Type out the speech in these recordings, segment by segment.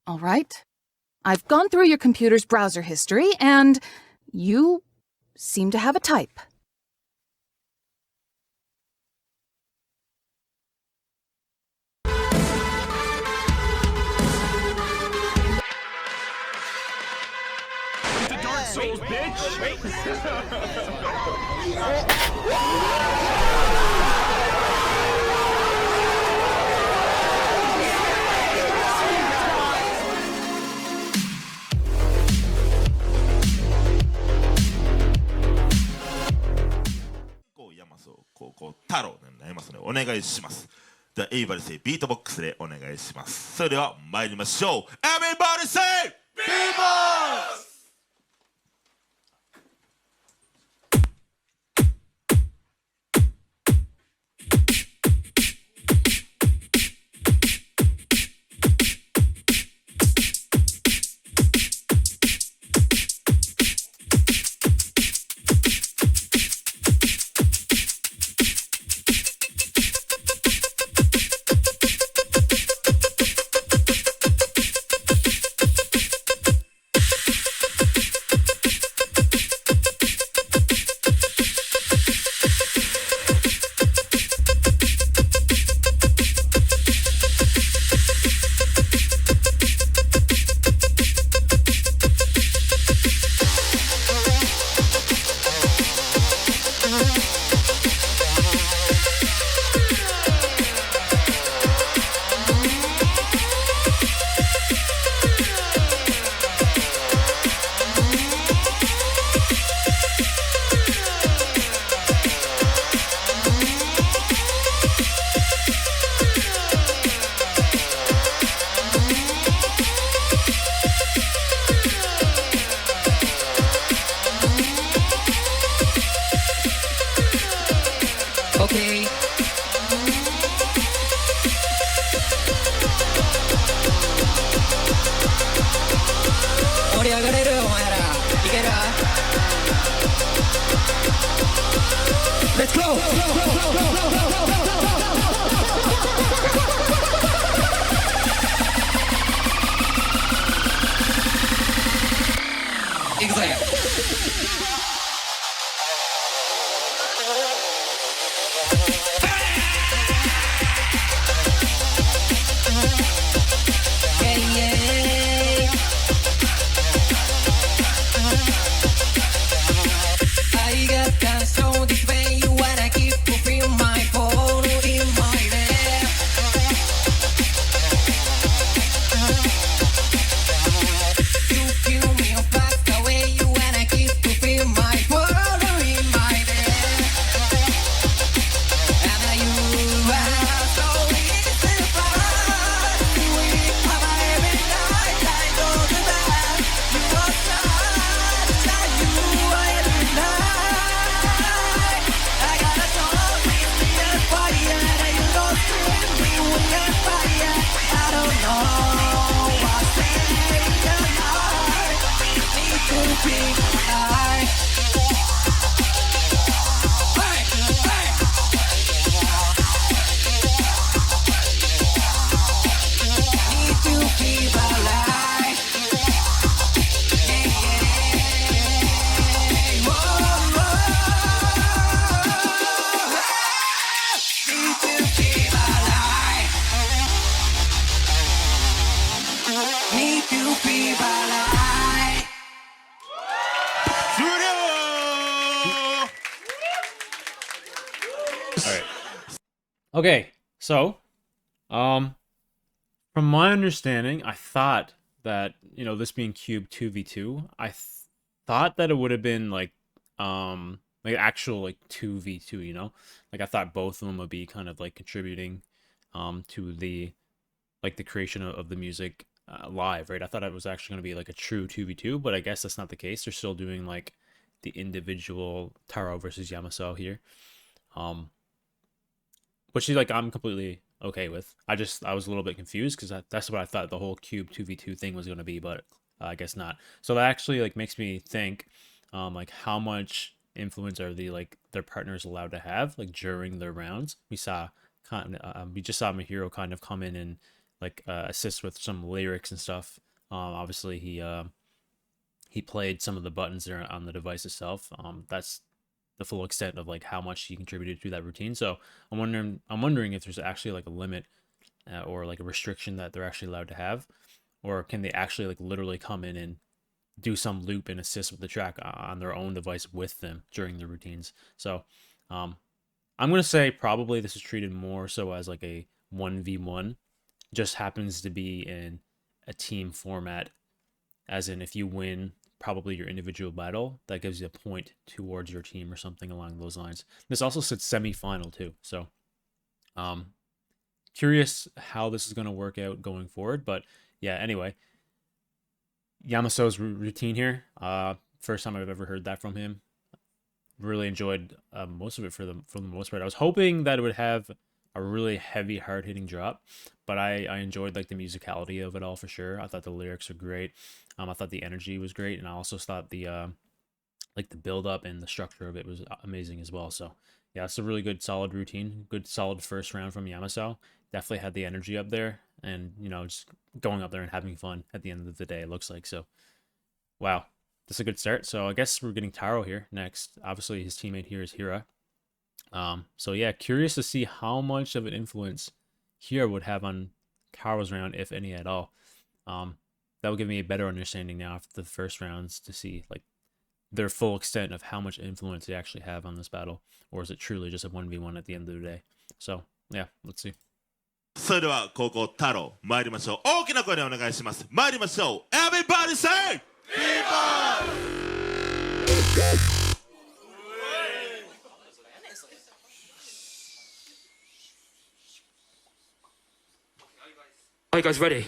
All right. I've gone through your computer's browser history, and you seem to have a type. Into Dark Souls, bitch! Wait. Yamasou 高校太郎になりますのでお願いします。ではエイバルセイビートボックスでお願いします。それでは参りましょう。Everybody say Beatbox! Okay. Let's go! Okay, so, from my understanding, I thought that, you know, this being Cube 2v2, I thought that it would have been, like actual, like, 2v2, you know? Like, I thought both of them would be kind of, like, contributing, to the, like, the creation of the music, live, right? I thought it was actually going to be, like, a true 2v2, but I guess that's not the case. They're still doing, like, the individual Taro versus Yamasou here. Which is, like, I'm completely okay with. I was a little bit confused because that's what I thought the whole Cube 2v2 thing was going to be, but I guess not. So that actually, like, makes me think, like, how much influence are their partners allowed to have, like, during their rounds. We just saw Mahiro kind of come in and, like assist with some lyrics and stuff. Obviously he played some of the buttons there on the device itself. That's the full extent of like how much he contributed to that routine. So I'm wondering if there's actually like a limit or like a restriction that they're actually allowed to have, or can they actually like literally come in and do some loop and assist with the track on their own device with them during the routines. So I'm gonna say probably this is treated more so as like a 1v1, just happens to be in a team format, as in if you win probably your individual battle, that gives you a point towards your team or something along those lines. This also said semi-final too, so curious how this is going to work out going forward. But yeah, anyway, Yamasou's routine here, first time I've ever heard that from him. Really enjoyed most of it for the most part. I was hoping that it would have a really heavy, hard-hitting drop, but I enjoyed like the musicality of it all for sure. I thought the lyrics were great. I thought the energy was great, and I also thought the like the build-up and the structure of it was amazing as well. So yeah, it's a really good, solid routine. Good, solid first round from Yamasou. Definitely had the energy up there, and you know, just going up there and having fun at the end of the day. It looks like so. Wow, that's a good start. So I guess we're getting Taro here next. Obviously, his teammate here is Hira. So yeah, curious to see how much of an influence Hira would have on Taro's round, if any at all. That will give me a better understanding now after the first rounds to see like their full extent of how much influence they actually have on this battle, or is it truly just a 1v1 at the end of the day? So yeah, let's see. それでは高校太郎参りましょう。大きな声でお願いします。参りましょう。Everybody say Are you guys ready?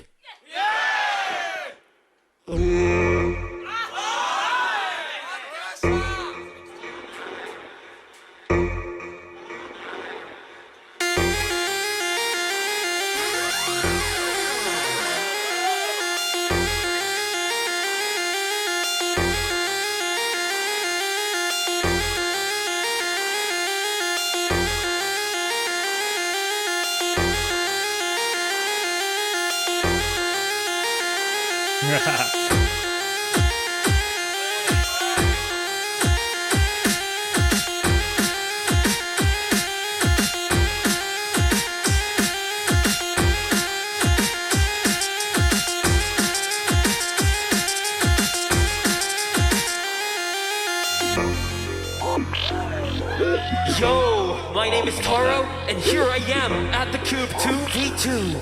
Yo, my name is Taro, and here I am at the Cube 2v2.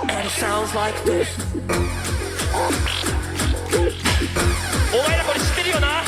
And it sounds like this. お前らこれ知ってるよな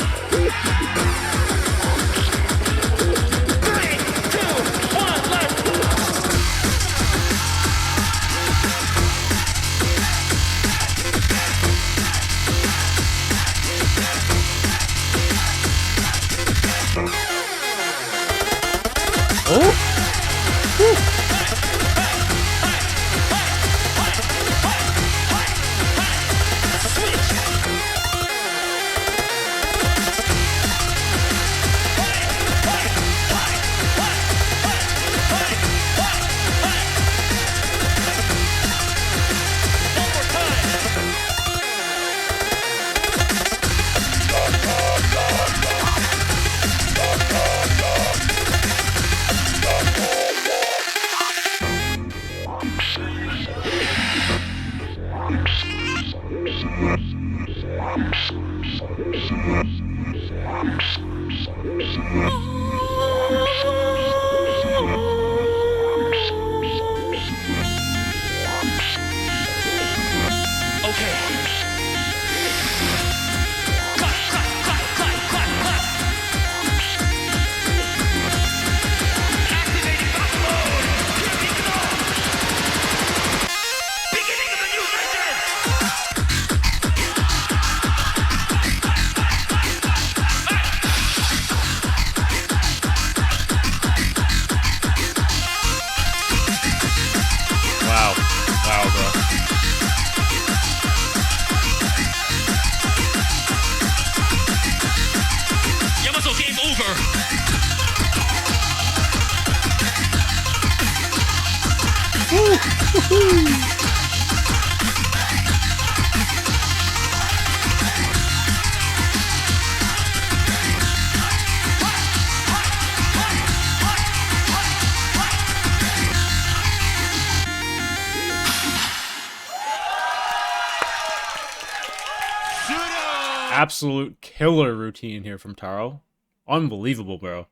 Absolute killer routine here from Taro. Unbelievable, bro.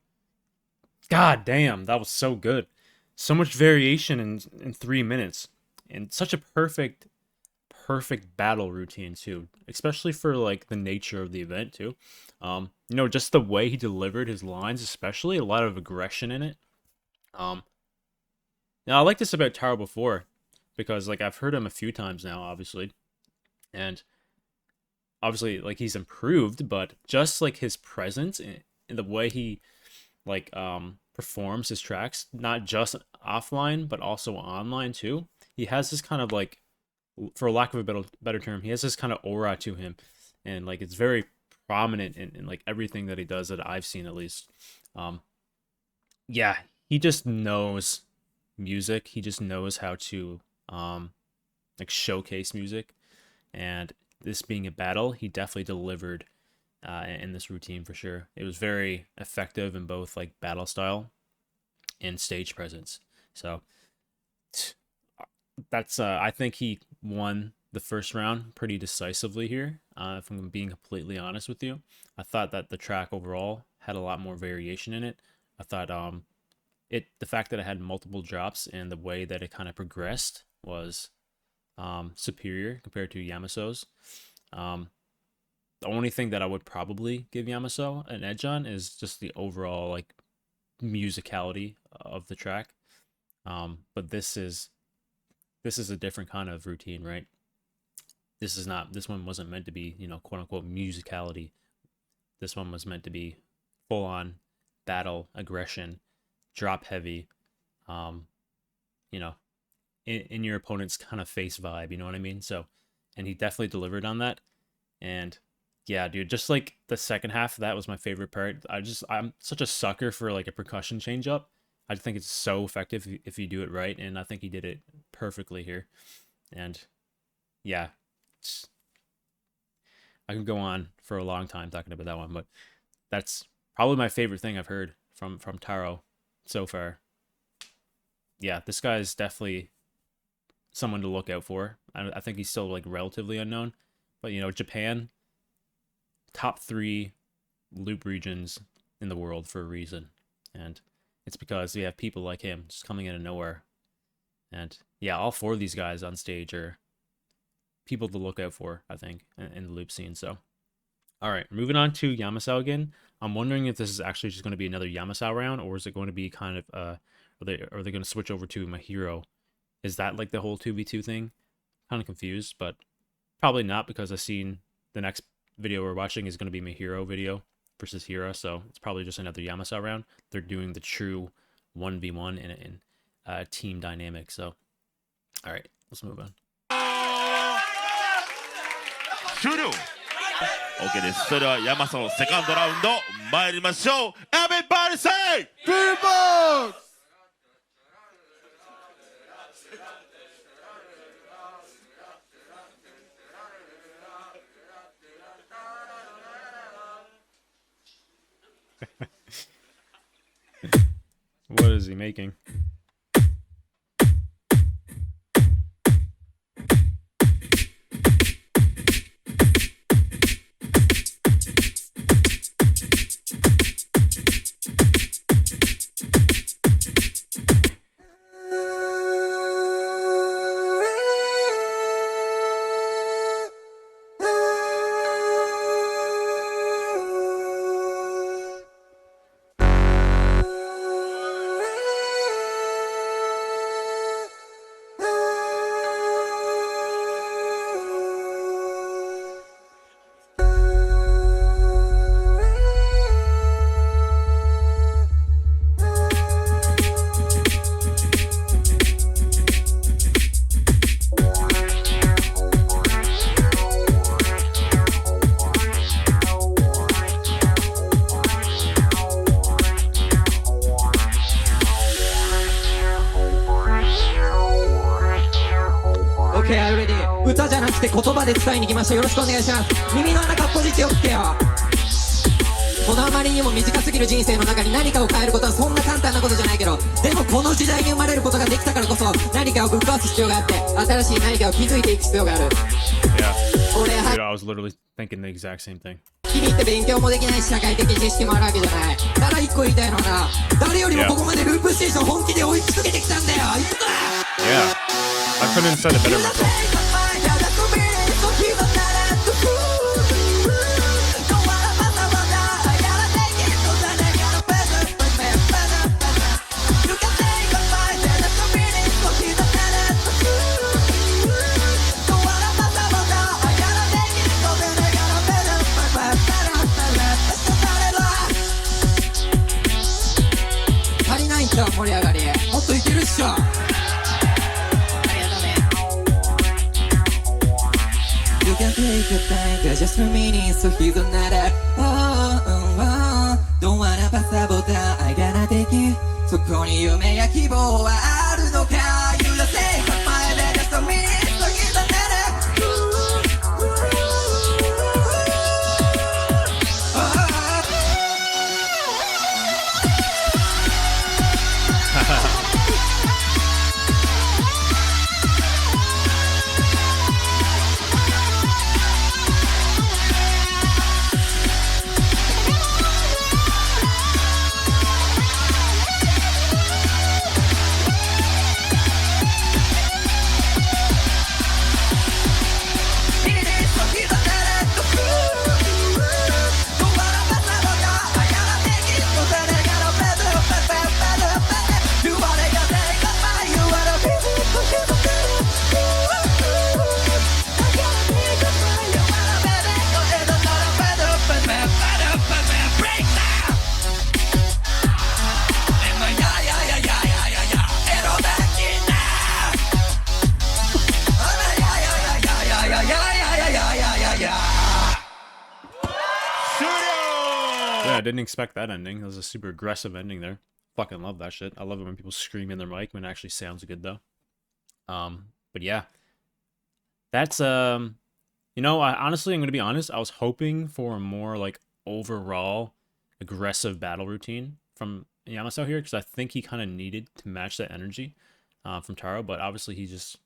God damn, that was so good. So much variation in 3 minutes. And such a perfect battle routine too. Especially for like the nature of the event too. You know, just the way he delivered his lines, especially a lot of aggression in it. Now I like this about Taro before, because like I've heard him a few times now, obviously. And obviously like he's improved, but just like his presence in the way he like performs his tracks, not just offline but also online too. He has this kind of like, for lack of a better term, he has this kind of aura to him, and like it's very prominent in like everything that he does that I've seen at least. Yeah, he just knows music. He just knows how to like showcase music, and this being a battle, he definitely delivered in this routine for sure. It was very effective in both like battle style and stage presence. So that's I think he won the first round pretty decisively here. If I'm being completely honest with you, I thought that the track overall had a lot more variation in it. I thought the fact that it had multiple drops and the way that it kind of progressed was superior compared to Yamasou's. The only thing that I would probably give Yamasou an edge on is just the overall like musicality of the track. But this is a different kind of routine, right? This one wasn't meant to be, you know, quote unquote musicality. This one was meant to be full on battle, aggression, drop heavy, you know, in your opponent's kind of face vibe, you know what I mean? So, and he definitely delivered on that. And yeah, dude, just like the second half, that was my favorite part. I'm such a sucker for like a percussion change up. I think it's so effective if you do it right, and I think he did it perfectly here. And yeah, I can go on for a long time talking about that one, but that's probably my favorite thing I've heard from Taro so far. Yeah, this guy is definitely someone to look out for. I think he's still like relatively unknown, but you know, Japan, top 3 loop regions in the world for a reason, and it's because we have people like him just coming out of nowhere. And yeah, all 4 of these guys on stage are people to look out for, I think, in the loop scene. So, all right, moving on to Yamasou again. I'm wondering if this is actually just going to be another Yamasou round, or is it going to be kind of are they going to switch over to Mahiro? Is that like the whole 2v2 thing? Kind of confused, but probably not, because I've seen the next video we're watching is going to be Mahiro video versus Hira, so it's probably just another Yamasou round. They're doing the true 1v1 in team dynamic. So, all right, let's move on. 終了 OK です。それでは山佐のセカンドラウンド参りましょう。 Everybody say Beatbox! What is he making? 歌じゃなくて言葉で伝えに来ました。よろしくお願いします。耳の穴かっぽじっておってよ。このあまりにも短すぎる人生の中に何かを変えることはそんな簡単なことじゃないけど、でもこの時代に生まれることができたからこそ何かをぶっ壊す必要があって、新しい何かを築いていく必要がある。 Yeah. 俺は Dude, I was literally thinking the exact same thing. 日々って勉強もできないし社会的知識もあるわけじゃない。ただ一個言いたいのはな、誰よりもここまでループステーション本気で追い続けてきたんだよ。いくぞ。 Yeah. I couldn't have said it better myself. You can take a time, just a minute, so he's another. Don't wanna pass about that, I gotta take you. そこに夢や希望はあるのか You just take a time, just a minute, so he's another. Yeah, I didn't expect that ending. That was a super aggressive ending there. Fucking love that shit. I love it when people scream in their mic when it actually sounds good though. But yeah. That's you know, honestly I'm gonna be honest, I was hoping for a more like overall aggressive battle routine from Yamasou here, because I think he kind of needed to match that energy from Taro, but obviously he's just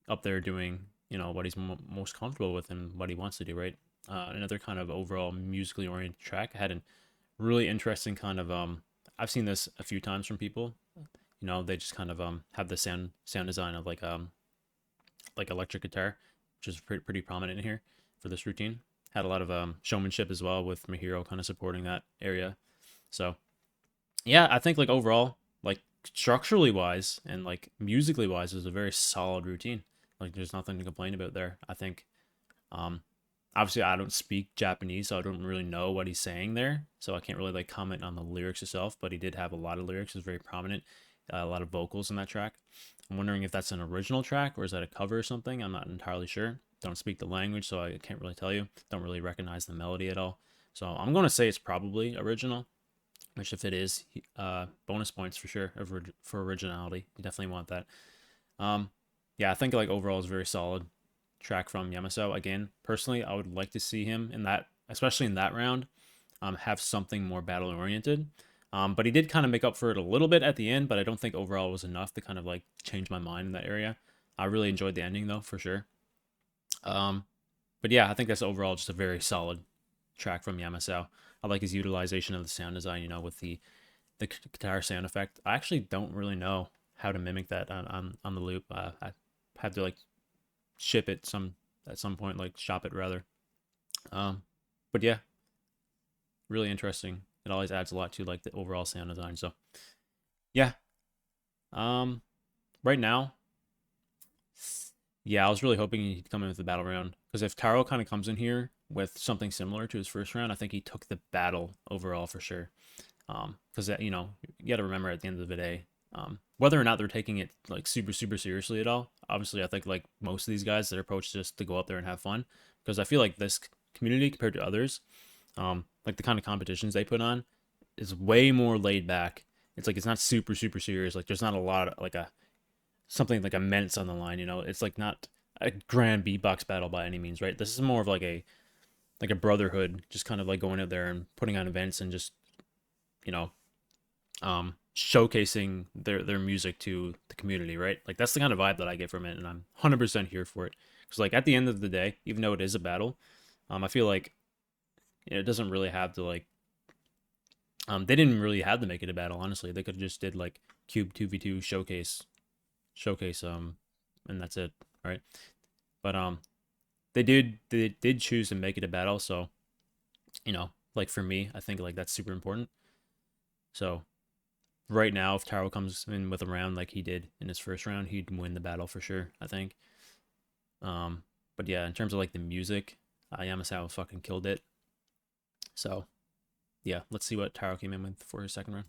up there doing, you know, what he's most comfortable with and what he wants to do, right? Another kind of overall musically oriented track. I had a really interesting kind of I've seen this a few times from people. You know, they just kind of have the sound design of like electric guitar, which is pretty prominent in here for this routine. Had a lot of showmanship as well, with Mahiro kind of supporting that area. So yeah, I think like overall, like structurally wise and like musically wise, is a very solid routine. Like there's nothing to complain about there. I think obviously I don't speak Japanese, so I don't really know what he's saying there, so I can't really like comment on the lyrics itself, but he did have a lot of lyrics. It's very prominent, a lot of vocals in that track. I'm wondering if that's an original track or is that a cover or something. I'm not entirely sure. Don't speak the language, so I can't really tell you. Don't really recognize the melody at all, so I'm going to say it's probably original, which if it is, bonus points for sure for originality. You definitely want that. Yeah, I think like overall is very solid track from Yamasou. Again, personally, I would like to see him in that, especially in that round, have something more battle oriented. But he did kind of make up for it a little bit at the end, but I don't think overall it was enough to kind of like change my mind in that area. I really enjoyed the ending though, for sure. But yeah, I think that's overall just a very solid track from Yamasou. I like his utilization of the sound design, you know, with the guitar sound effect. I actually don't really know how to mimic that on the loop. I have to like ship it at some point, like shop it rather. But yeah, really interesting. It always adds a lot to like the overall sound design. So yeah, right now, yeah, I was really hoping he'd come in with the battle round, because if Taro kind of comes in here with something similar to his first round, I think he took the battle overall for sure. Because you know, you got to remember at the end of the day, whether or not they're taking it like super seriously at all. Obviously, I think like most of these guys, their approach is just to go up there and have fun, because I feel like this community compared to others, like the kind of competitions they put on, is way more laid back. It's like it's not super serious. Like there's not a lot of like something like immense on the line. You know, it's like not a grand beatbox battle by any means, right? This is more of like a brotherhood, just kind of like going out there and putting on events and just, you know, showcasing their music to the community, right? Like that's the kind of vibe that I get from it, and I'm 100% here for it. Because like at the end of the day, even though it is a battle, I feel like it doesn't really have to like. They didn't really have to make it a battle. Honestly, they could have just did like Cube 2v2 showcase, and that's it, right? But they did choose to make it a battle, so you know, like for me, I think like that's super important. So right now, if Taro comes in with a round like he did in his first round, he'd win the battle for sure, I think. But yeah, in terms of like the music, Yamasou fucking killed it. So yeah, let's see what Taro came in with for his second round.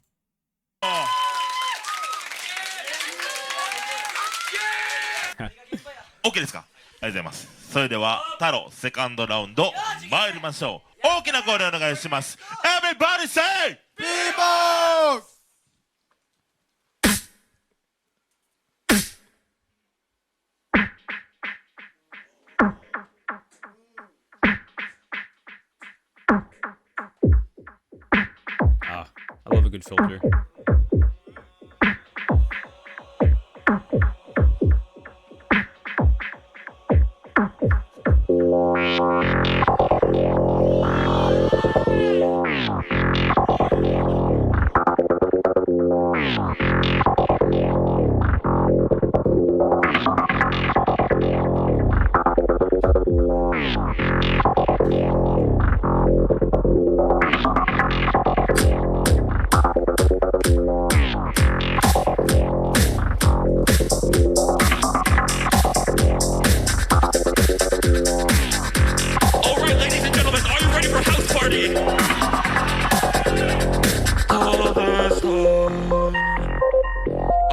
OK ですか。ありがとうございます。それでは太郎セカンドラウンド参りましょう。大きな声でお願いします。Everybody say B-Box! I love a good filter.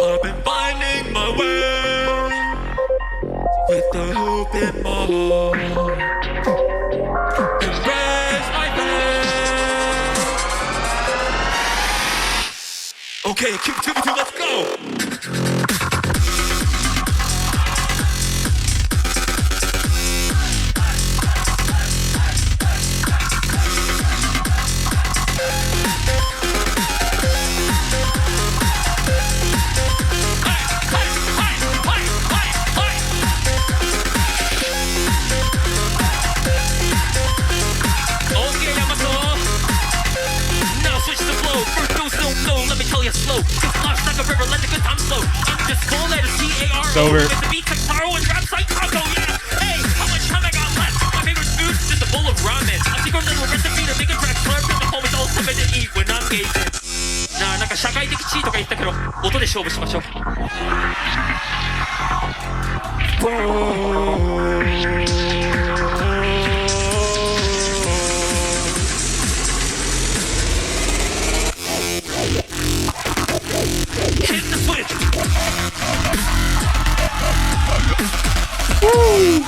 I've been finding my way with the hope in my heart and raise my hand. Okay, Cube 2v2, let's go! Slow. This life's like a river, let the good times flow. I'm just full letter Taro. It's over. With the beats like Taro and raps like Taco, yeah. Hey, how much time I got left? My favorite food is just a bowl of ramen. A secret little recipe to make a track slurp and the home is all seven to eat when I'm gazing. なあ、なんか社会的地位とか言ったけど、音で勝負しましょう。Hit the switch! Woo!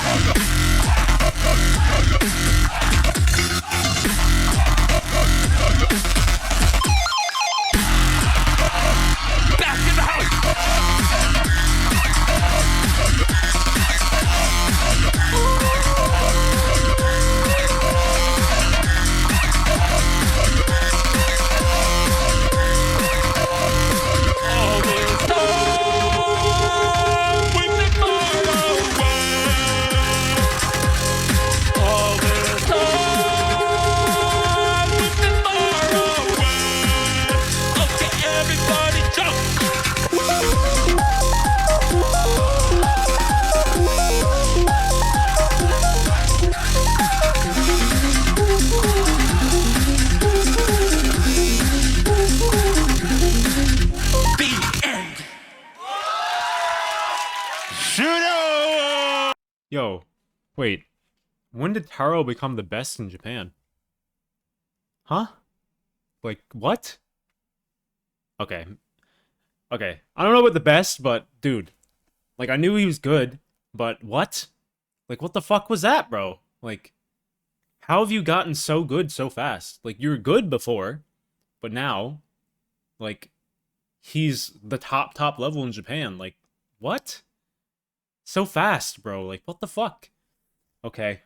Back in the house! Yo, wait. When did Taro become the best in Japan? Huh? Like, what? Okay. Okay. I don't know about the best, but, dude. Like, I knew he was good, but what? Like, what the fuck was that, bro? Like, how have you gotten so good so fast? Like, you were good before, but now, like, he's the top level in Japan. Like, what? So fast, bro. Like, what the fuck? Okay.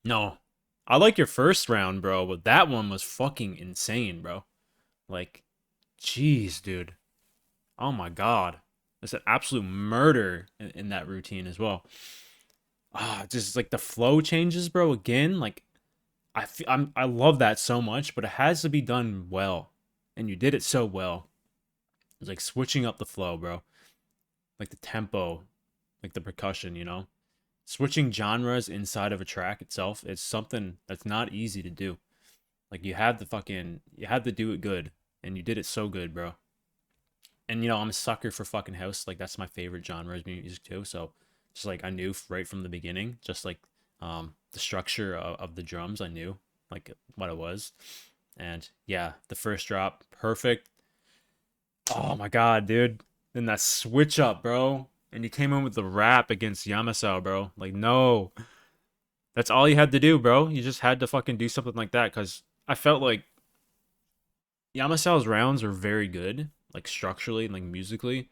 No. I like your first round, bro, but that one was fucking insane, bro. Like, jeez, dude. Oh my god. That's an absolute murder in that routine as well. Just like the flow changes, bro, again. Like, I love that so much, but it has to be done well. And you did it so well. It's like switching up the flow, bro. Like the tempo, like the percussion, you know? Switching genres inside of a track itself is something that's not easy to do. Like you had to do it good, and you did it so good, bro. And you know, I'm a sucker for fucking house. Like that's my favorite genre of music too. So just like I knew right from the beginning, just like the structure of the drums, I knew like what it was. And yeah, the first drop, perfect. Oh my god, dude. Then that switch up, bro. And he came in with the rap against Yamasou, bro. Like, no. That's all you had to do, bro. You just had to fucking do something like that. Because I felt like Yamasou's rounds were very good. Like, structurally and, like, musically.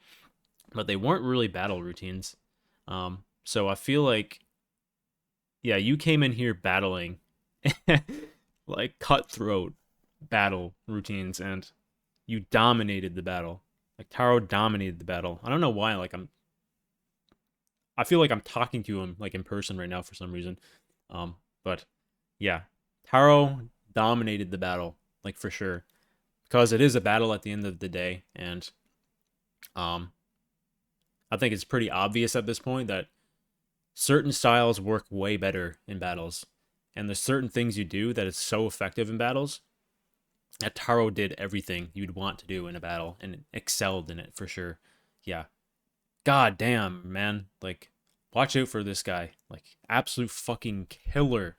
But they weren't really battle routines. So I feel like, yeah, you came in here battling. Like, cutthroat battle routines. And you dominated the battle. Like, Taro dominated the battle. I don't know why, like, I feel like I'm talking to him, like, in person right now for some reason. But, yeah. Taro dominated the battle, like, for sure. Because it is a battle at the end of the day, and, I think it's pretty obvious at this point that certain styles work way better in battles. And there's certain things you do that is so effective in battles that Taro did everything you'd want to do in a battle and excelled in it for sure. Yeah. God damn, man. Like, watch out for this guy. Like, absolute fucking killer.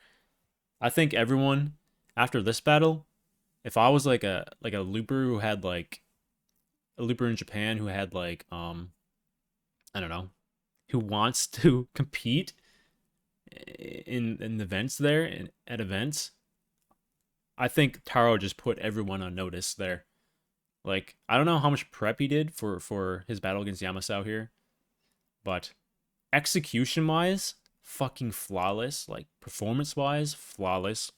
I think everyone after this battle, if I was like a looper who had like a looper in Japan who had like I don't know, who wants to compete in events there at events, I think Taro just put everyone on notice there. Like, I don't know how much prep he did for his battle against Yamasou here, but execution-wise, fucking flawless. Like, performance-wise, flawless.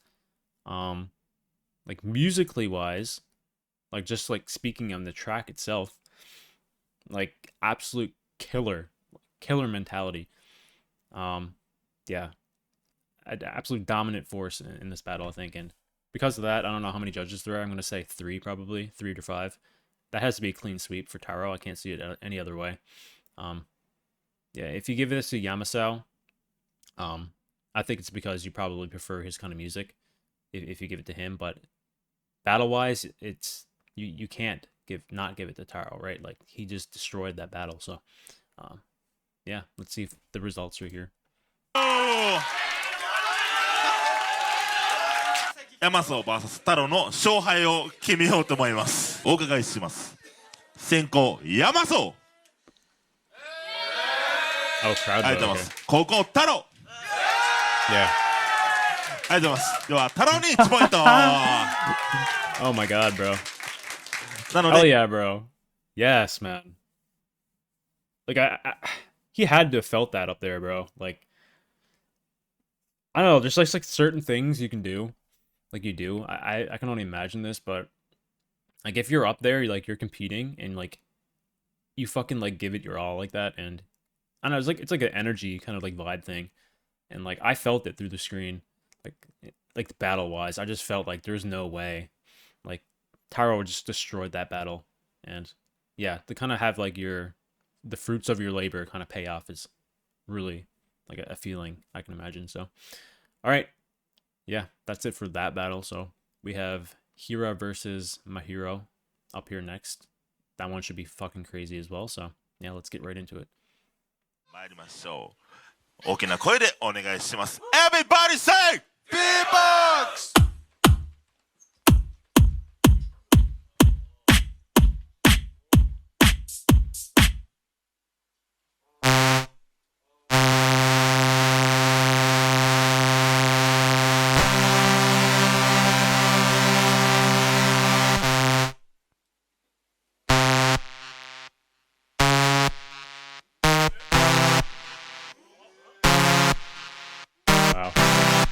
Like, musically-wise, like, just, like, speaking on the track itself, like, absolute killer mentality. Yeah. An absolute dominant force in this battle, I think, and because of that, I don't know how many judges there are. I'm going to say 3, probably. 3 to 5. That has to be a clean sweep for Taro. I can't see it any other way. Yeah, if you give this to Yamasou, I think it's because you probably prefer his kind of music if you give it to him. But battle-wise, it's you can't not give it to Taro, right? Like, he just destroyed that battle. So, yeah, let's see if the results are here. Yamasou vs タロの勝敗を決めようと思います。お伺いします。先行Yamasou。Oh, crowd ありがとうございます。後攻タロ。Yeah. ありがとうございます。ではタロに1ポイント。Oh my god, bro. なの Hell で、 yeah, bro. Yes, man. Like, he had to have felt that up there, bro. Like, I don't know, there's like certain things you can do. Like you do. I can only imagine this, but like if you're up there, you're competing and like you fucking like give it your all like that, and I don't know, it's like an energy kind of like vibe thing. And like I felt it through the screen. Like battle wise. I just felt like there's no way. Like Taro just destroyed that battle. And yeah, to kind of have like the fruits of your labor kind of pay off is really like a feeling I can imagine. So alright. Yeah, that's it for that battle. So we have Hira versus Mahiro up here next. That one should be fucking crazy as well. So yeah, let's get right into it. 参りましょう。大きな声でお願いします。Everybody say B-Box! Wow.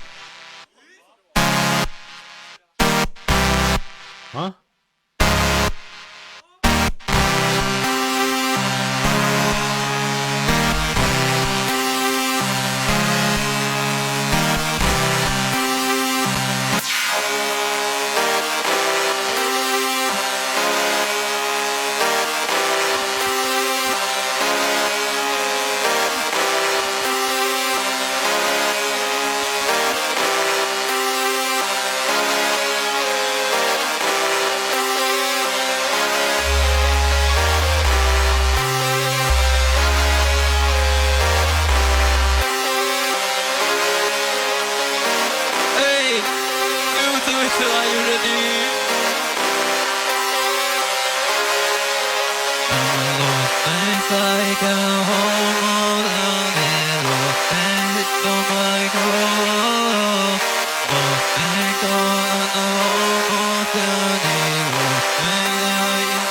Huh? Hey, Yamasu, are you ready? It's like a whole little and it's on my goal. It's on the whole in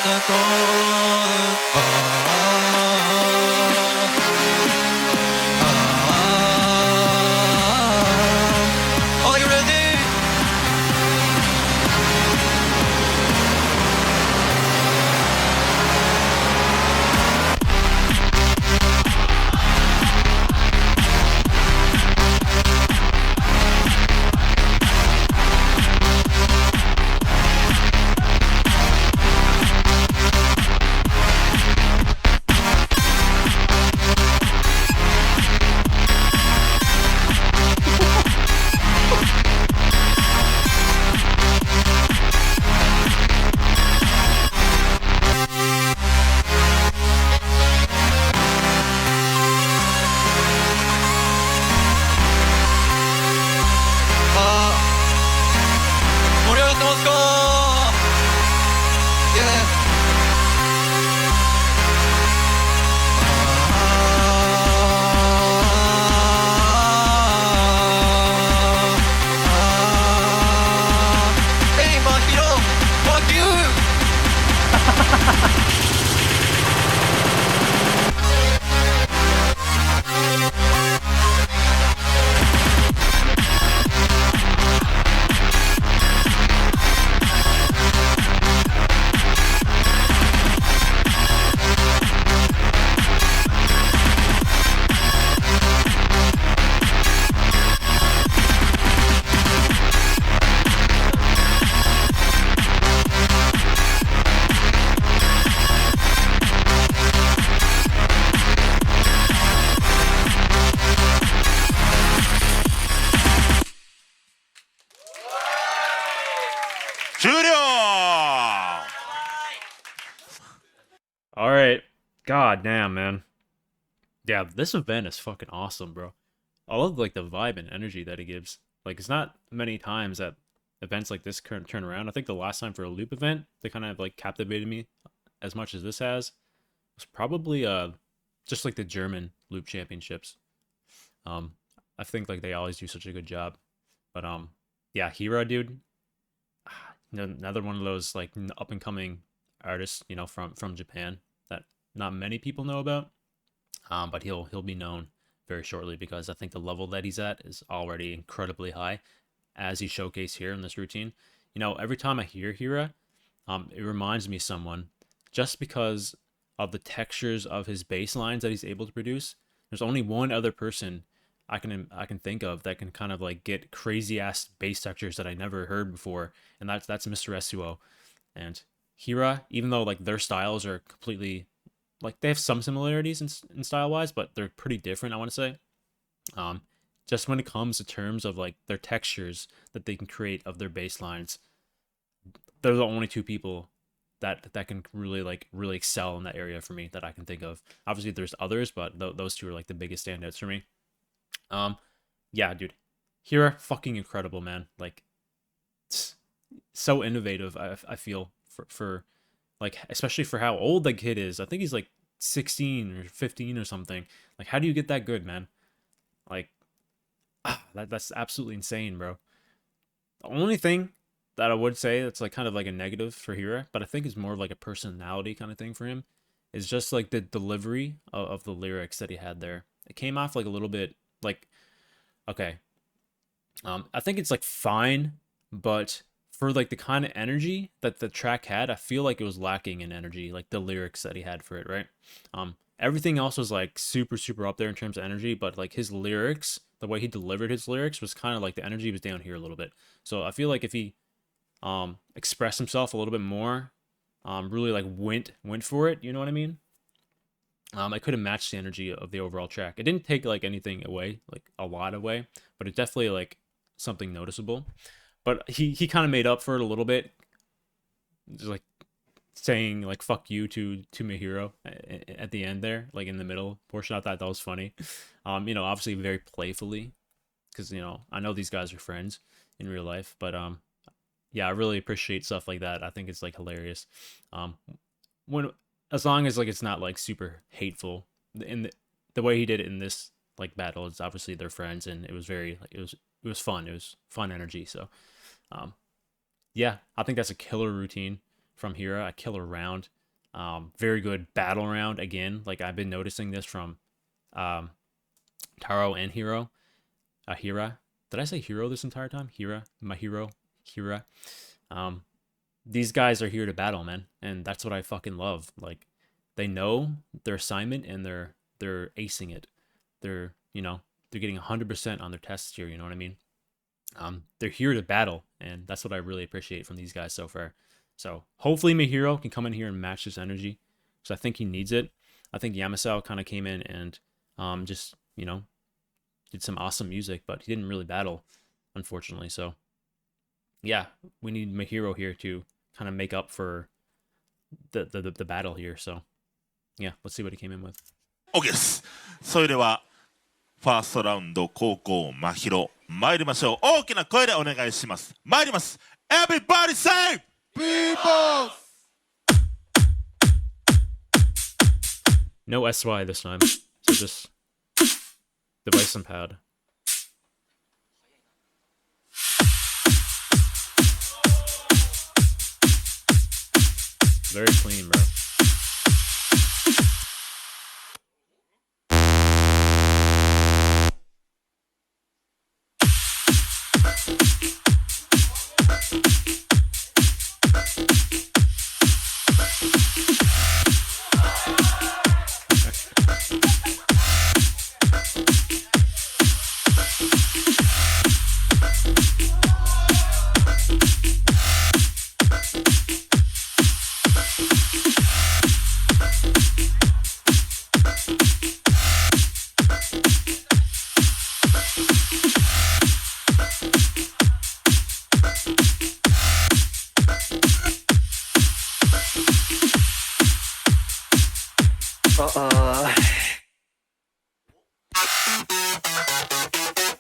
the cold. Are you ready? Hey, Mahiro, fuck you! All right. God damn, man. Yeah, this event is fucking awesome, bro. I love like the vibe and energy that it gives. Like, it's not many times that events like this turn around. I think the last time for a loop event, they kind of like captivated me as much as this has was probably just like the German loop championships. I think like they always do such a good job. But yeah, Hira, dude, another one of those like up and coming artists, you know, from Japan that not many people know about. But he'll be known very shortly because I think the level that he's at is already incredibly high, as he showcased here in this routine. You know, every time I hear Hira, it reminds me of someone just because of the textures of his bass lines that he's able to produce. There's only one other person I can think of that can kind of like get crazy ass bass textures that I never heard before, and that's Mr. Suo. And Hira, even though like their styles are completely like they have some similarities in style wise, but they're pretty different, I want to say. Just when it comes to terms of like their textures that they can create of their bass lines, they're the only two people that can really excel in that area for me that I can think of. Obviously there's others, but those two are like the biggest standouts for me. Yeah, dude, Hira, fucking incredible, man. Like, so innovative. I feel for like, especially for how old the kid is. I think he's like 16 or 15 or something. Like, how do you get that good, man? Like, that's absolutely insane, bro. The only thing that I would say that's like kind of like a negative for Hira, but I think is more of like a personality kind of thing for him, is just like the delivery of the lyrics that he had there. It came off like a little bit like, okay, I think it's like fine, but for like the kind of energy that the track had, I feel like it was lacking in energy, like the lyrics that he had for it, right? Everything else was like super, super up there in terms of energy, but like his lyrics, the way he delivered his lyrics was kind of like the energy was down here a little bit. So I feel like if he expressed himself a little bit more, really like went for it, you know what I mean? I could have matched the energy of the overall track. It didn't take like anything away, like a lot away, but it definitely like something noticeable. But he kind of made up for it a little bit, just like saying like "fuck you" to Mahiro at the end there, like in the middle portion. I thought that was funny. You know, obviously very playfully, because you know I know these guys are friends in real life, but yeah, I really appreciate stuff like that. I think it's like hilarious. When as long as like it's not like super hateful. In the way he did it in this like battle, it's obviously they're friends, and it was very like it was fun. It was fun energy. So, yeah, I think that's a killer routine from Hira, a killer round. Very good battle round again. Like I've been noticing this from Taro and Hira. Did I say Hiro this entire time? Mahiro. These guys are here to battle, man, and that's what I fucking love. Like they know their assignment and they're acing it. They're getting 100% on their tests here, you know what I mean? They're here to battle, and that's what I really appreciate from these guys so far. So hopefully Mahiro can come in here and match this energy, because I think he needs it. I think Yamasou kind of came in and just, did some awesome music, but he didn't really battle, unfortunately. So yeah, we need Mahiro here to kind of make up for the battle here. So yeah, let's see what he came in with. OK です。それではファーストラウンド後攻真宙参りましょう。大きな声でお願いします。参ります。Everybody say people! No SY this time, so just device and pad. Very clean, bro.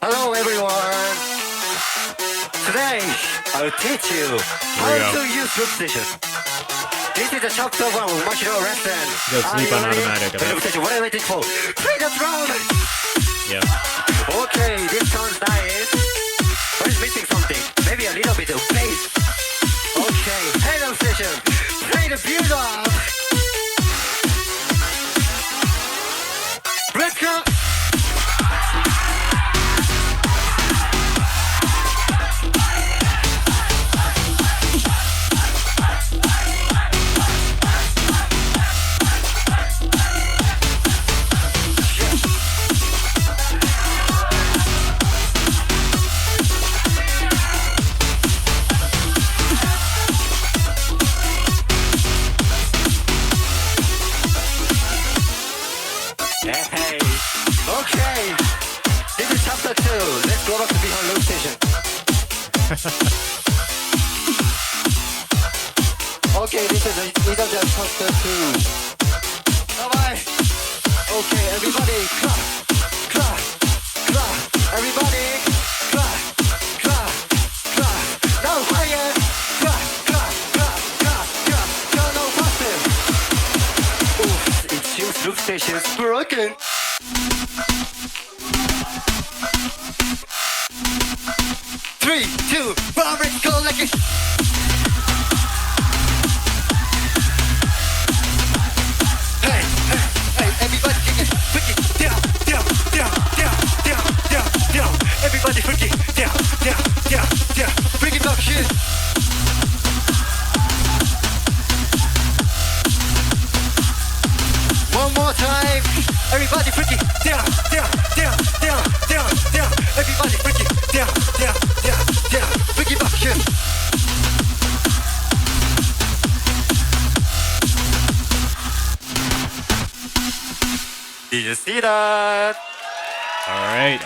Hello everyone! Today, I'll teach you how to use loop station. This is a chapter 1 of Mahiro lesson. Go sleep on automatic. What are you waiting for? Play the drum! Yeah. Okay, this sounds nice. But it's missing something. Maybe a little bit of bass. Okay, head up session. Play the build up. Let's go! Hey, okay. This is chapter 2. Let's go back to behind loop station. Okay, this is either just chapter 2. Alright. Okay, everybody, clap, clap, clap. Everybody, clap, clap, clap. Now fire. Clap, clap, clap, clap, clap. Clap, now faster. Oof, it seems loop station's broken. Three, two, one, let's go like it. Hey, hey, hey, everybody kick it, pick it down, down, down, down, down, down, down. Everybody Everybody freaky down, down, down, down. Bring it back here. One more time. Everybody freaky down, down, down, down, down, down. Everybody freaky down, down, down, down. Bring it back here. Did you see that? All right.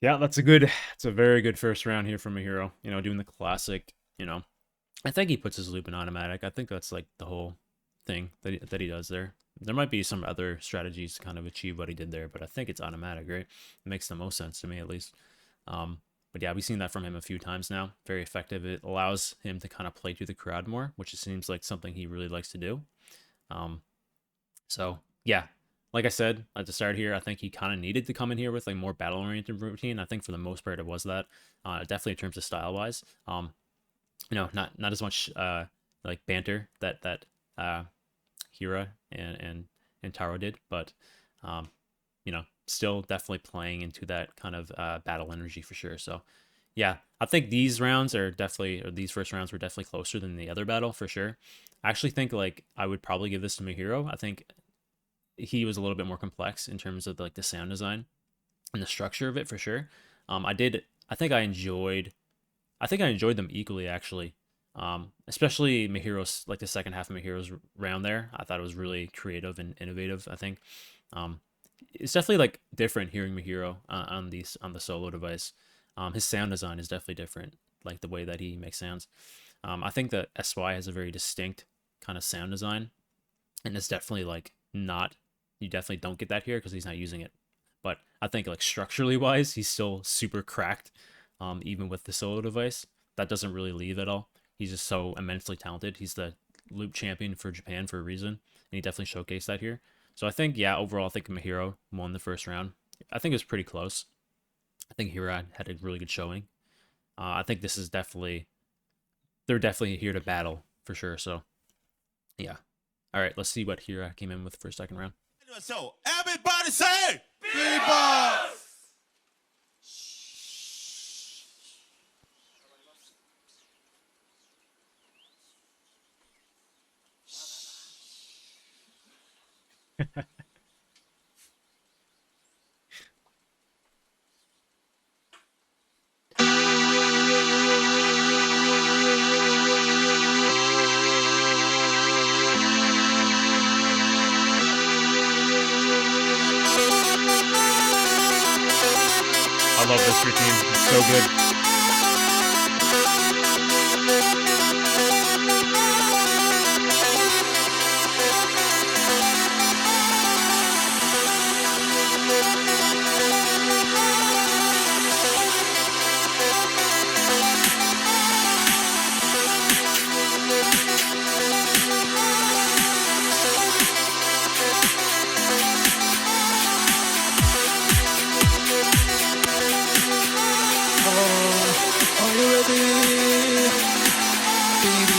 Yeah, that's a very good first round here from Mahiro. You know, doing the classic, you know. I think he puts his loop in automatic. I think that's like the whole thing that he does there. There might be some other strategies to kind of achieve what he did there, but I think it's automatic, right? It makes the most sense to me, at least. But yeah, we've seen that from him a few times now. Very effective. It allows him to kind of play to the crowd more, which it seems like something he really likes to do. So yeah, like I said at the start here, I think he kind of needed to come in here with like more battle-oriented routine. I think for the most part it was that. Definitely in terms of style-wise. You know, not as much like banter that Hira and Taro did, but you know, still definitely playing into that kind of battle energy for sure. So yeah, I think these rounds are definitely, or these first rounds were definitely closer than the other battle for sure. I actually think like I would probably give this to Mahiro. I think he was a little bit more complex in terms of like the sound design and the structure of it for sure. I think I enjoyed them equally actually. Especially Mahiro's, like the second half of Mahiro's round there. I thought it was really creative and innovative. I think it's definitely like different hearing Mahiro on the solo device. His sound design is definitely different, like the way that he makes sounds. I think that SY has a very distinct kind of sound design, and it's definitely like not, you definitely don't get that here because he's not using it. But I think like structurally wise, he's still super cracked, even with the solo device. That doesn't really leave at all. He's just so immensely talented. He's the loop champion for Japan for a reason, and he definitely showcased that here. So I think, yeah, overall, I think Mahiro won the first round. I think it was pretty close. I think Hira had a really good showing. I think this is definitely, they're definitely here to battle for sure. So yeah. All right, let's see what Hira came in with for second round. So everybody say, Bebop! I love this routine. It's so good. Are you ready? Baby,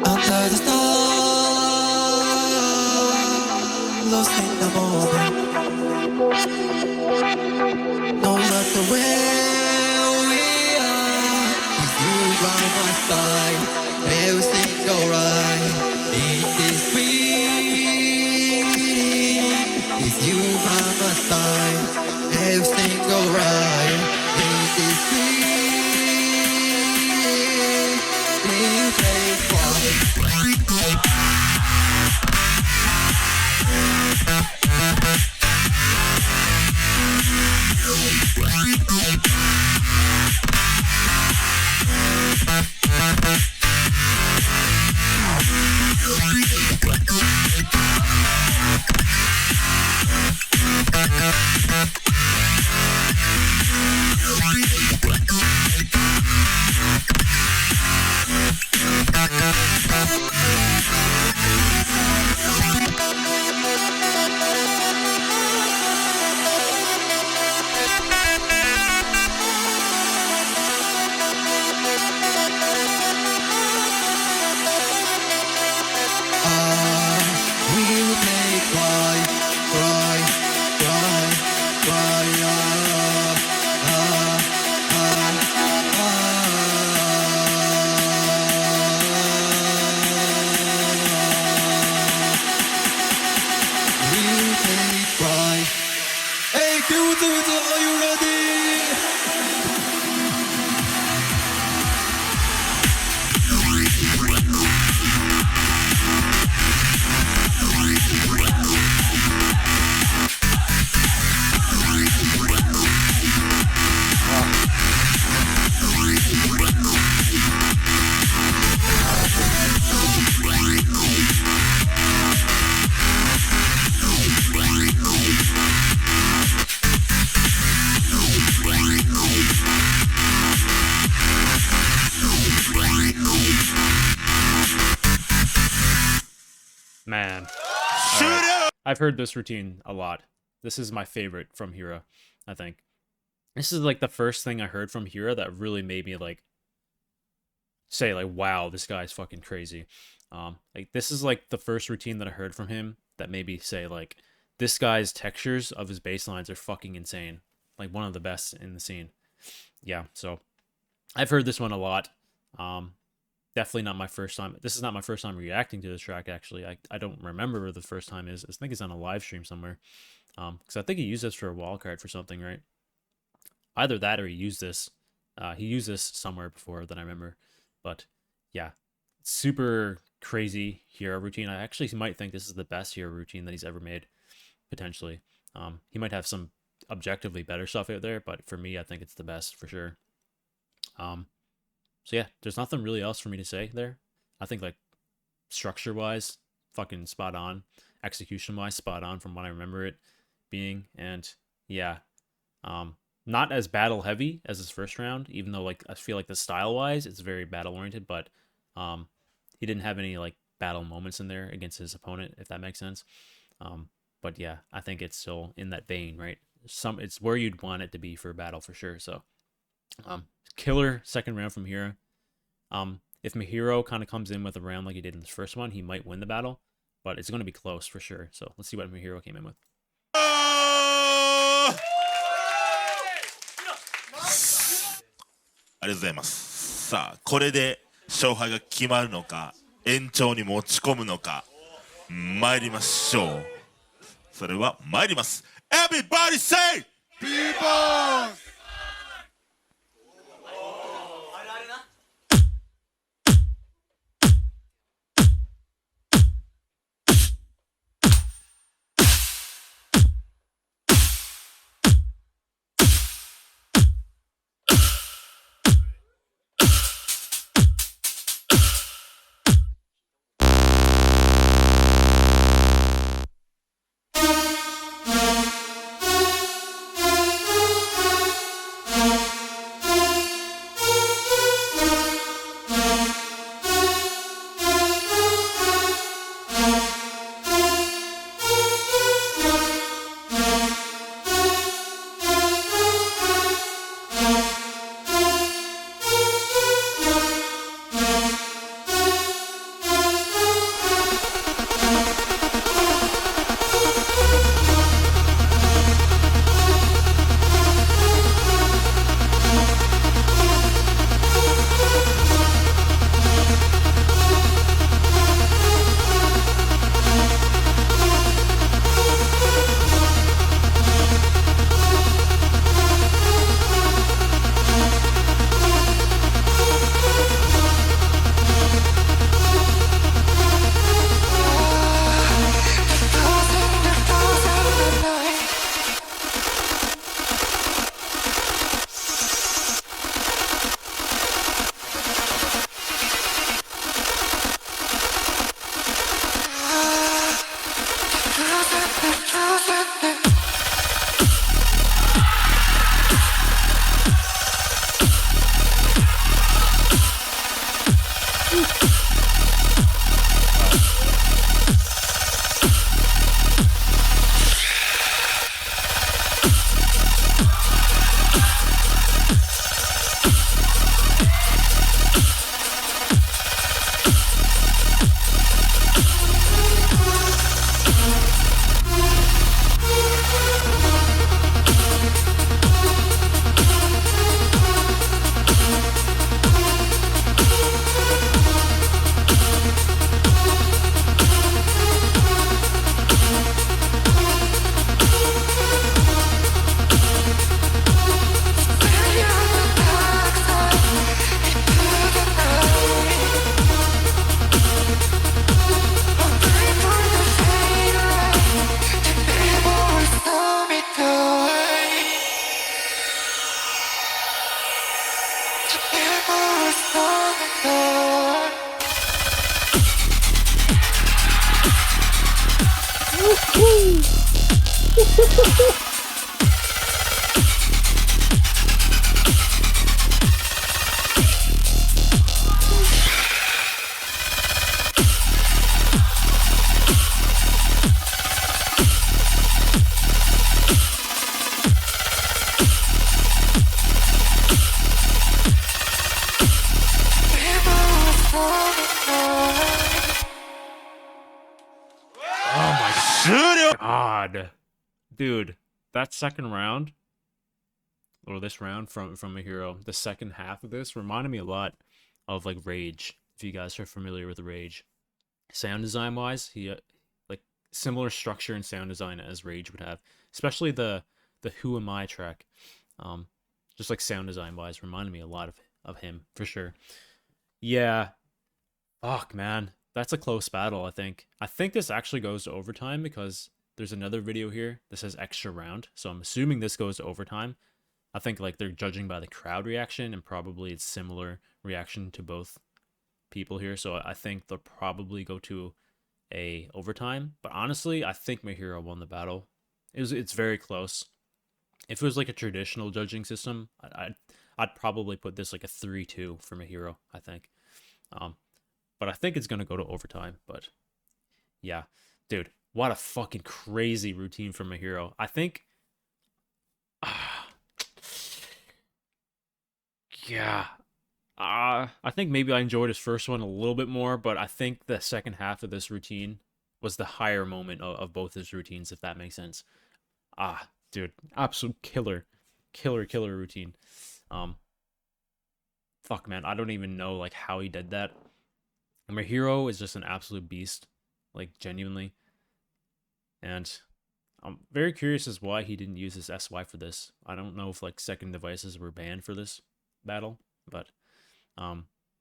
under the stars, lost in the moment. No matter where we are, with you by my side, everything's alright. In this feeling, with you by my side, everything's alright. In this feeling, we play for are you ready? Man. Shoot it! I've heard this routine a lot. This is my favorite from Hira, I think. This is like the first thing I heard from Hira that really made me like say like, wow, this guy's fucking crazy. Like this is like the first routine that I heard from him that made me say like, this guy's textures of his bass lines are fucking insane. Like one of the best in the scene. Yeah, so I've heard this one a lot. Definitely not my first time. This is not my first time reacting to this track, actually. I don't remember where the first time is. I think it's on a live stream somewhere. Because I think he used this for a wildcard for something, right? Either that or he used this. He used this somewhere before that I remember. But yeah, super crazy Hira routine. I actually might think this is the best Hira routine that he's ever made, potentially. He might have some objectively better stuff out there, but for me, I think it's the best for sure. So yeah, there's nothing really else for me to say there. I think like structure-wise, fucking spot on. Execution-wise, spot on from what I remember it being. And yeah, not as battle-heavy as his first round, even though like I feel like the style-wise, it's very battle-oriented, but he didn't have any like battle moments in there against his opponent, if that makes sense. But yeah, I think it's still in that vein, right? It's where you'd want it to be for a battle for sure. So killer second round from Hira. If Mahiro kind of comes in with a round like he did in the first one, he might win the battle, but it's going to be close for sure. So let's see what Mahiro came in with. ありがとうございます。さあ、これで勝敗が決まるのか、延長に持ち込むのか、参りましょう。それは参ります。Everybody say! People! 「God, dude, that second round, or this round from Mahiro, the second half of this reminded me a lot of like Rage. If you guys are familiar with Rage, sound design wise, he like similar structure and sound design as Rage would have, especially the Who Am I track. Just like sound design wise, reminded me a lot of him for sure. Yeah, fuck man, that's a close battle. I think this actually goes to overtime because there's another video here that says extra round, so I'm assuming this goes to overtime. I think like they're judging by the crowd reaction, and probably it's similar reaction to both people here, so I think they'll probably go to a overtime. But honestly, I think Mahiro won the battle. It's very close. If it was like a traditional judging system, I'd probably put this like a 3-2 for Mahiro, I think. But I think it's gonna go to overtime. But yeah, dude, what a fucking crazy routine from Mahiro. I think, yeah, I think maybe I enjoyed his first one a little bit more, but I think the second half of this routine was the higher moment of both his routines, if that makes sense. Dude, absolute killer routine. Fuck man, I don't even know like how he did that. And Mahiro is just an absolute beast, like genuinely. And I'm very curious as why he didn't use his SY for this. I don't know if like second devices were banned for this battle, but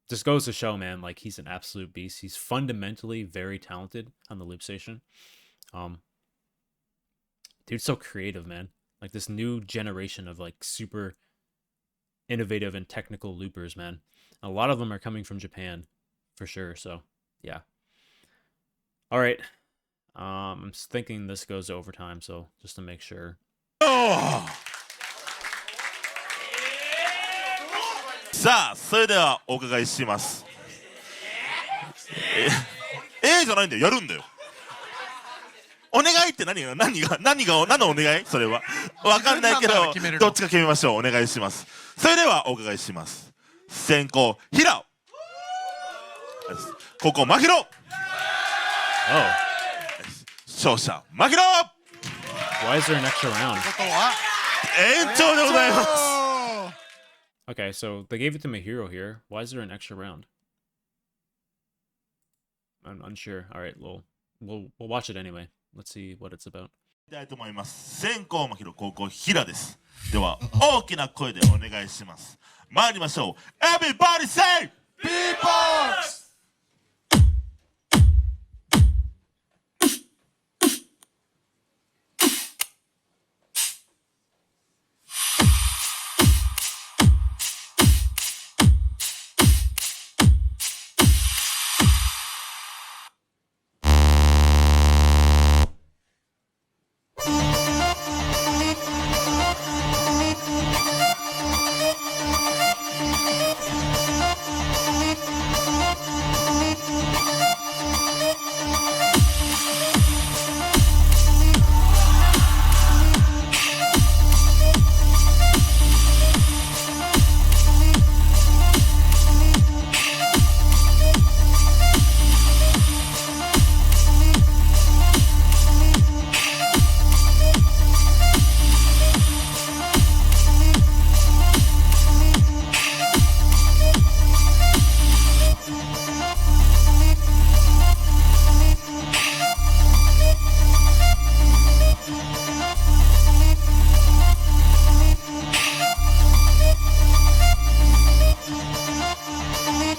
just goes to show, man, like he's an absolute beast. He's fundamentally very talented on the loop station. Dude's so creative, man. Like this new generation of like super innovative and technical loopers, man. A lot of them are coming from Japan, for sure. So yeah. All right. I'm thinking this goes to overtime, so just to make sure. Oh! さあ、それではお伺いします。じゃないんだよ、やるんだよ。お願いって何のお願い？それはわかんないけど、どっちか決めましょう。お願いします。それではお伺いします。先攻ヒラ、後攻マヒロ。勝者マヒロ。 Why is there an extra round? 延長でございます。 Okay, so they gave it to Mahiro here. Why is there an extra round? I'm unsure. All right, we'll watch it anyway. Let's see what it's about. いきたいと思います。先攻マヒロ、後攻ヒラです。では大きな声でお願いします。参りましょう。Everybody say Beatbox!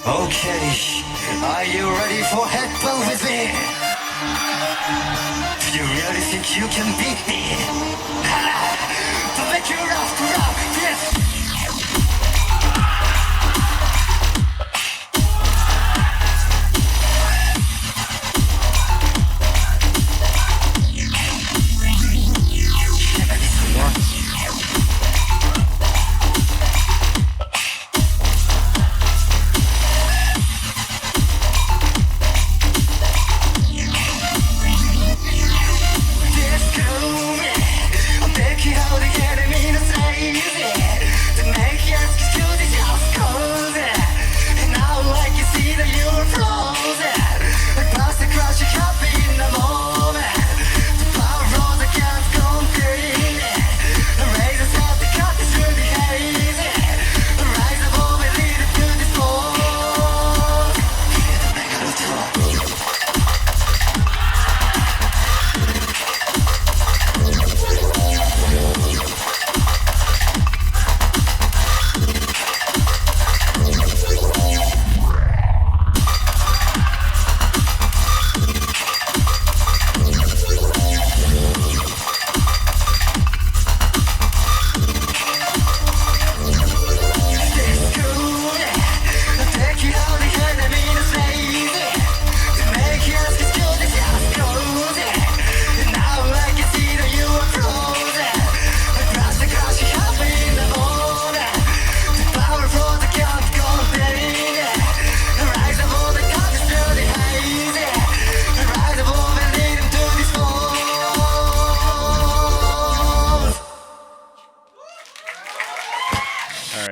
Okay, are you ready for headbang with me? Do you really think you can beat me? To make you laugh, yes!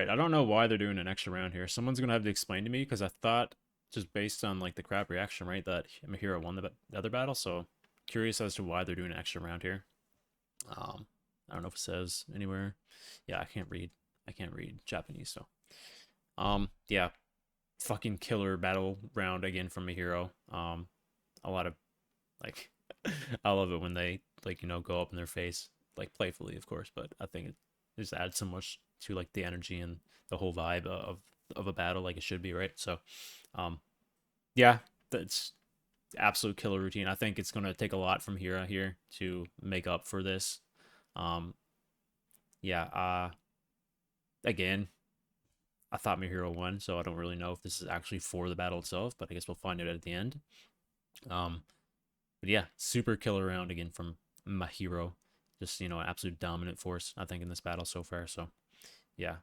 Alright, I don't know why they're doing an extra round here. Someone's gonna have to explain to me, because I thought, just based on like the crap reaction rate, that Mahiro won the other battle, so curious as to why they're doing an extra round here. I don't know if it says anywhere. Yeah, I can't read Japanese, so yeah, fucking killer battle round again from Mahiro. A lot of, like, I love it when they, like, you know, go up in their face, like, playfully, of course, but I think it just adds so much to, like, the energy and the whole vibe of a battle, like it should be, right? So yeah, that's absolute killer routine. I think it's gonna take a lot from Hira here to make up for this. Yeah, again, I thought Mahiro won, so I don't really know if this is actually for the battle itself, but I guess we'll find out at the end. But yeah, super killer round again from Mahiro. Just, you know, an absolute dominant force, I think, in this battle so far. So yeah,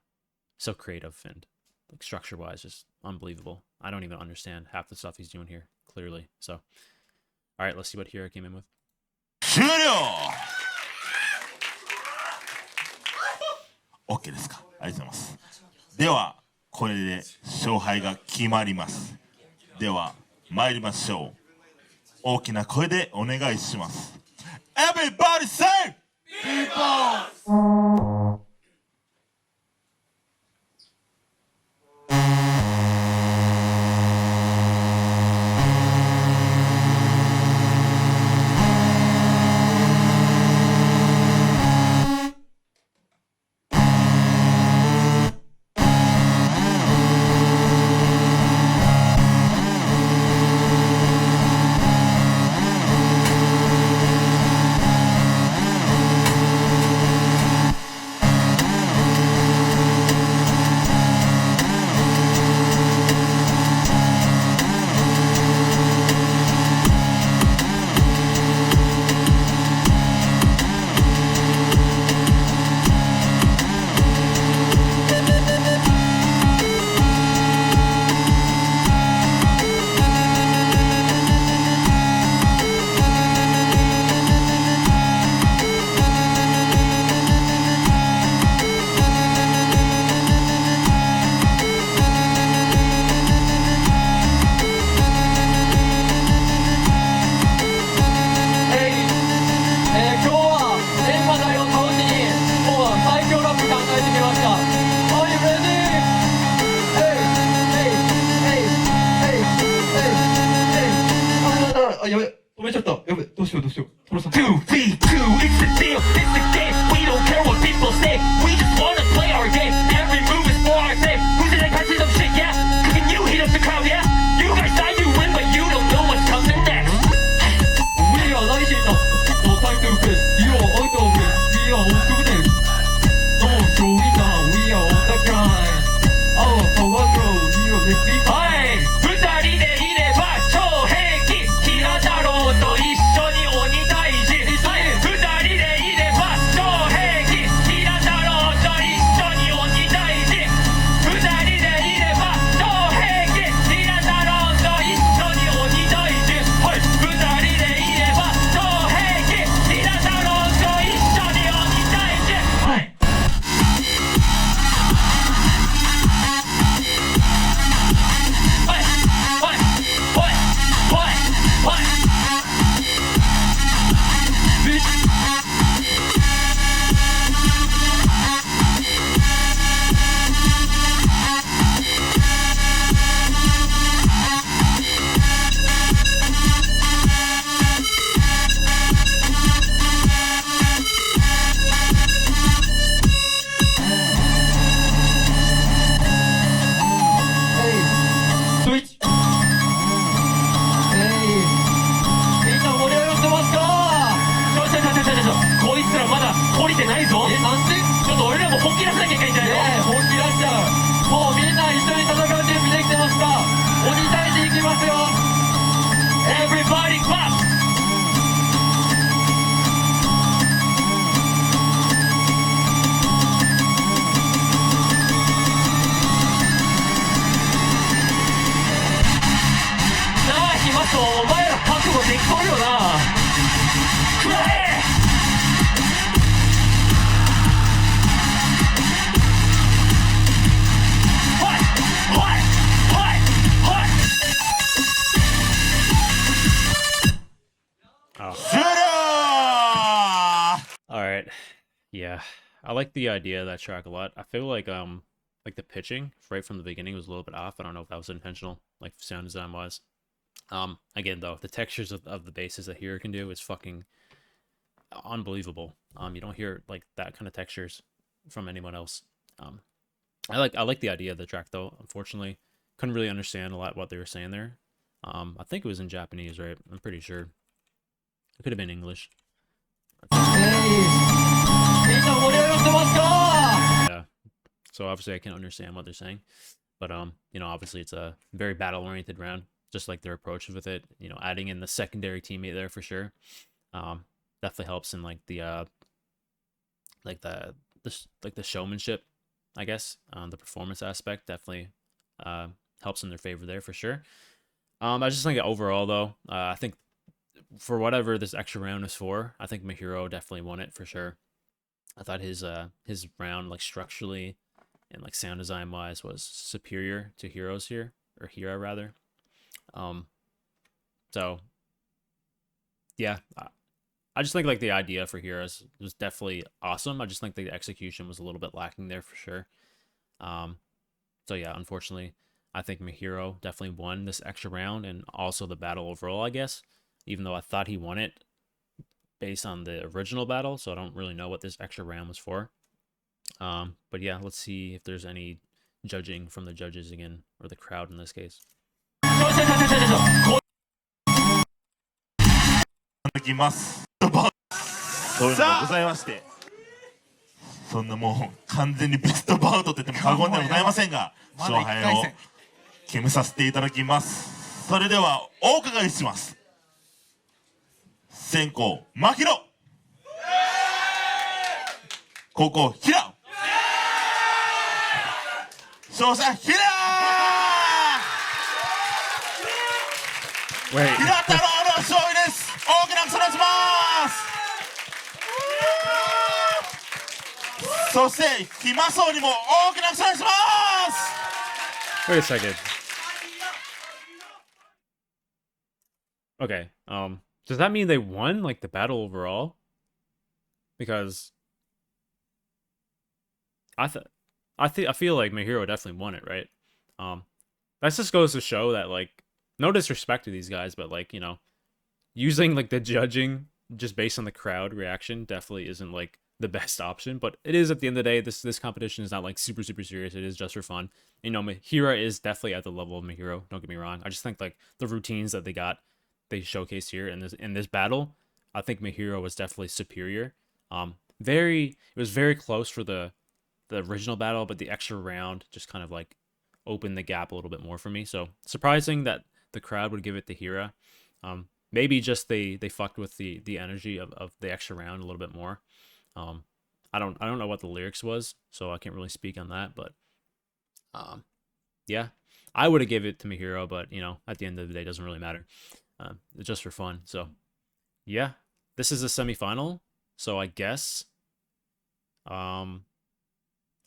so creative and, like, structure-wise, just unbelievable. I don't even understand half the stuff he's doing here, clearly. So, all right, let's see what Hira came in with. 終了 OK ですか。ありがとうございます。ではこれで勝敗が決まります。では参りましょう。大きな声でお願いします。Everybody say People! Yeah, I like the idea of that track a lot. I feel like the pitching right from the beginning was a little bit off. I don't know if that was intentional, like sound design wise. Again though, the textures of the basses that Hira can do is fucking unbelievable. You don't hear like that kind of textures from anyone else. I like the idea of the track though. Unfortunately, couldn't really understand a lot what they were saying there. I think it was in Japanese, right? I'm pretty sure. It could have been English. Yeah. So obviously I can't understand what they're saying. But you know, obviously it's a very battle oriented round, just like their approach with it. You know, adding in the secondary teammate there for sure. Definitely helps in like the the showmanship, I guess. The performance aspect definitely helps in their favor there for sure. I just think overall though, I think for whatever this extra round is for, I think Mahiro definitely won it for sure. I thought his round, like structurally and like sound design wise, was superior to Hiro's here, or Hira rather. So yeah, I just think like the idea for Hira's was definitely awesome. I just think the execution was a little bit lacking there for sure. So yeah, unfortunately, I think Mahiro definitely won this extra round and also the battle overall, I guess. Even though I thought he won it based on the original battle, so I don't really know what this extra round was for. But yeah, let's see if there's any judging from the judges again, or the crowd in this case. きます。そういうのがございまして、そんなもう完全にベストバウトと言っても過言ではございませんが、勝敗を決めさせていただきます。それではお伺いします。先攻マヒロ、後攻ヒラ、勝者ヒラー、ヒラ太郎の勝利です。大きな拍手お願いします。そしてヒマソウにも大きな拍手お願いします。 Wait a second. Okay. Does that mean they won like the battle overall? Because I feel like Mahiro definitely won it, right? That just goes to show that, like, no disrespect to these guys, but like, you know, using like the judging just based on the crowd reaction definitely isn't like the best option. But it is, at the end of the day, this competition is not like super serious. It is just for fun. You know, Hira is definitely at the level of Mahiro, don't get me wrong. I just think like the routines that they showcased here in this battle, I think Mahiro was definitely superior. It was very close for the original battle, but the extra round just kind of like opened the gap a little bit more for me. So surprising that the crowd would give it to Hira. Maybe just they fucked with the energy of the extra round a little bit more. I don't know what the lyrics was, so I can't really speak on that, but yeah, I would have given it to Mahiro, but you know, at the end of the day, it doesn't really matter. It's just for fun. So yeah, this is a semifinal, so I guess I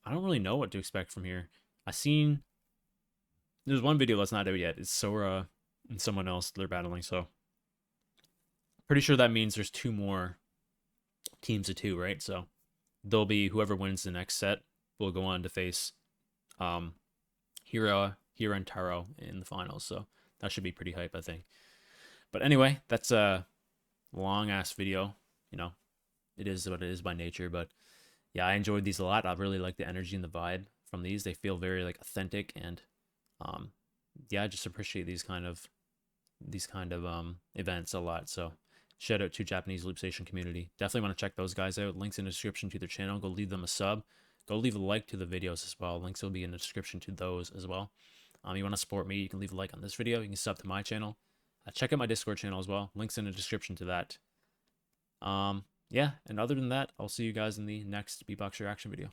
don't really know what to expect from here. There's one video that's not out yet. It's Sora and someone else they're battling, so pretty sure that means there's 2 more teams of 2, right? So there'll be whoever wins the next set will go on to face Hira and Taro in the finals. So that should be pretty hype, I think. But anyway, that's a long ass video. You know, it is what it is by nature. But yeah, I enjoyed these a lot. I really like the energy and the vibe from these. They feel very like authentic, and yeah, I just appreciate these kind of events a lot. So shout out to Japanese Loop Station community. Definitely want to check those guys out. Links in the description to their channel. Go leave them a sub. Go leave a like to the videos as well. Links will be in the description to those as well. You want to support me, you can leave a like on this video. You can sub to my channel. Check out my Discord channel as well. Links in the description to that. Yeah, and other than that, I'll see you guys in the next Beatbox reaction video.